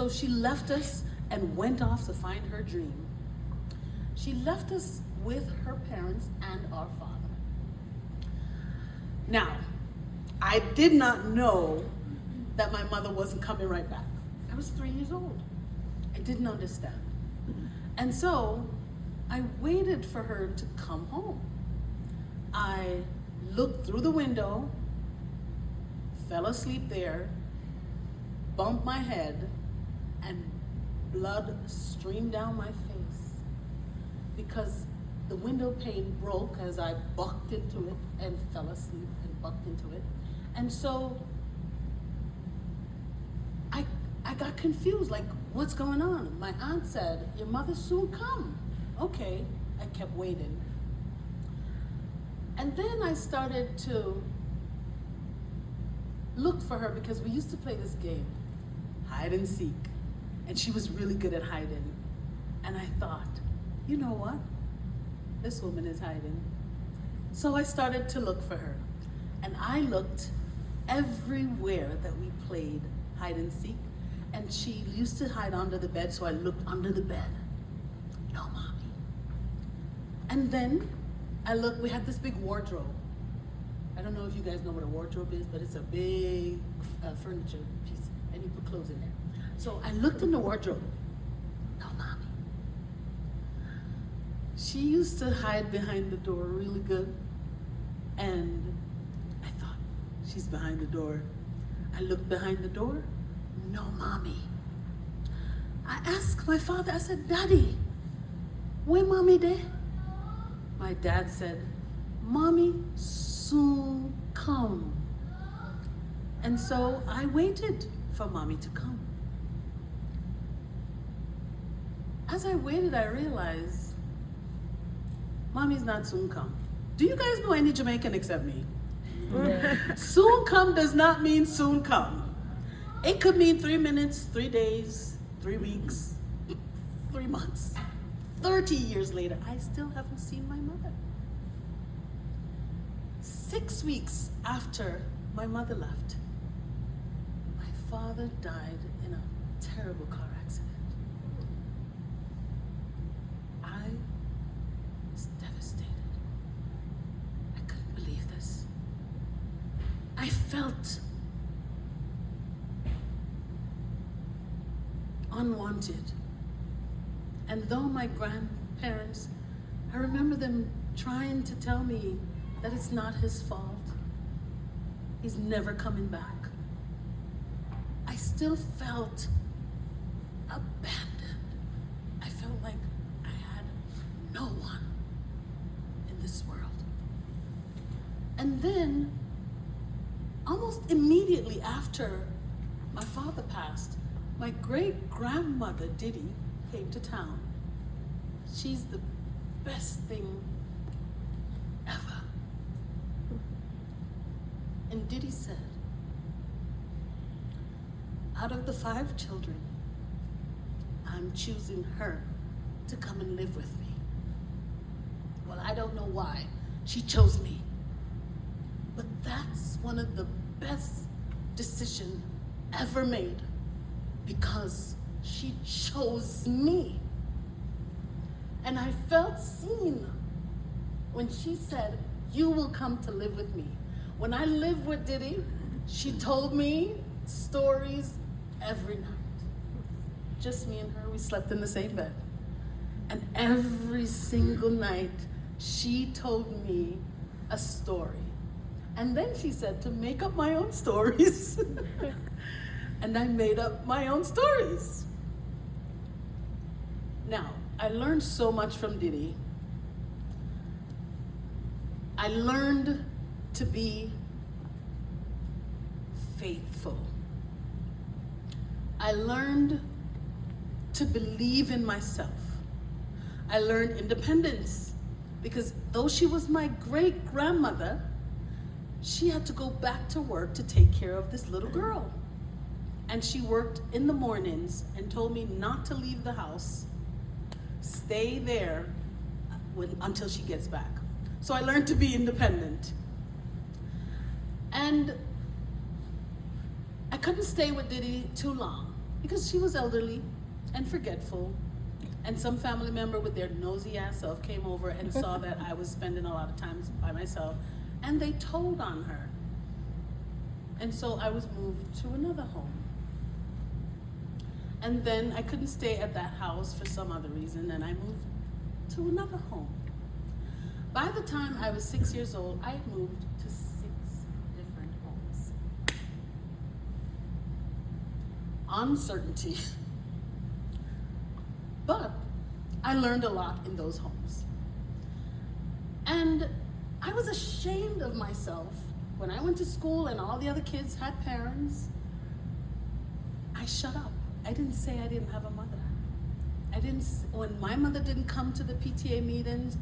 So she left us and went off to find her dream. She left us with her parents and our father. Now, I did not know that my mother wasn't coming right back. I was 3 years old. I didn't understand. And so I waited for her to come home. I looked through the window, fell asleep there, bumped my head, and blood streamed down my face because the window pane broke as I bucked into it and fell asleep and bucked into it. And so I got confused, like, what's going on? My aunt said, your mother soon come. Okay, I kept waiting. And then I started to look for her because we used to play this game, hide and seek. And she was really good at hiding. And I thought, you know what? This woman is hiding. So I started to look for her. And I looked everywhere that we played hide and seek. And she used to hide under the bed, so I looked under the bed. No, mommy. And then I looked, we had this big wardrobe. I don't know if you guys know what a wardrobe is, but it's a big furniture piece, and you put clothes in there. So I looked in the wardrobe. No, mommy. She used to hide behind the door really good. And I thought, she's behind the door. I looked behind the door. No, mommy. I asked my father, I said, Daddy, where mommy there? My dad said, Mommy soon come. And so I waited for mommy to come. As I waited, I realized mommy's not soon come. Do you guys know any Jamaican except me? Soon come does not mean soon come. It could mean 3 minutes, 3 days, 3 weeks, 3 months. 30 years later, I still haven't seen my mother. 6 weeks after my mother left, my father died in a terrible car accident. I was devastated. I couldn't believe this. I felt unwanted. And though my grandparents, I remember them trying to tell me that it's not his fault. He's never coming back. I still felt abandoned. I felt like I had no one in this world. And then, almost immediately after my father passed, my great-grandmother, Diddy, came to town. She's the best thing ever. And Diddy said, out of the 5 children, I'm choosing her to come and live with me. Well, I don't know why she chose me, but that's one of the best decisions ever made because she chose me. And I felt seen when she said, you will come to live with me. When I lived with Diddy, she told me stories every night. Just me and her, we slept in the same bed. And every single night, she told me a story. And then she said to make up my own stories. And I made up my own stories. Now, I learned so much from Diddy. I learned to be faithful. I learned to believe in myself. I learned independence because though she was my great-grandmother, she had to go back to work to take care of this little girl. And she worked in the mornings and told me not to leave the house, stay there until she gets back. So I learned to be independent. And I couldn't stay with Diddy too long because she was elderly and forgetful. And some family member with their nosy ass self came over and saw that I was spending a lot of time by myself, and they told on her. And so I was moved to another home. And then I couldn't stay at that house for some other reason, and I moved to another home. By the time I was 6 years old, I had moved to 6 different homes. Uncertainty. But I learned a lot in those homes. And I was ashamed of myself when I went to school and all the other kids had parents. I shut up. I didn't say I didn't have a mother. When my mother didn't come to the PTA meetings,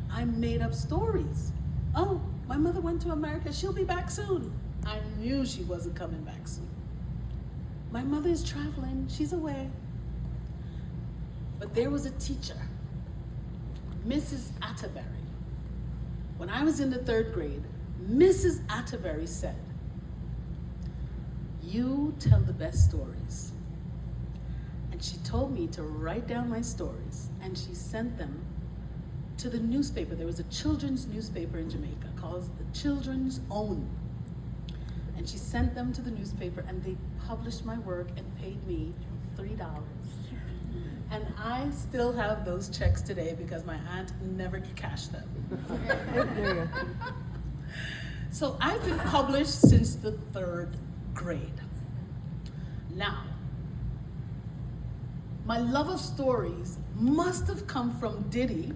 I made up stories. Oh, my mother went to America, she'll be back soon. I knew she wasn't coming back soon. My mother is traveling, she's away. But there was a teacher, Mrs. Atterbury. When I was in the 3rd grade, Mrs. Atterbury said, "You tell the best stories." And she told me to write down my stories, and she sent them to the newspaper. There was a children's newspaper in Jamaica called the Children's Own. And she sent them to the newspaper, and they published my work and paid me $3. And I still have those checks today because my aunt never cashed them. So I've been published since the 3rd grade. Now, my love of stories must have come from Diddy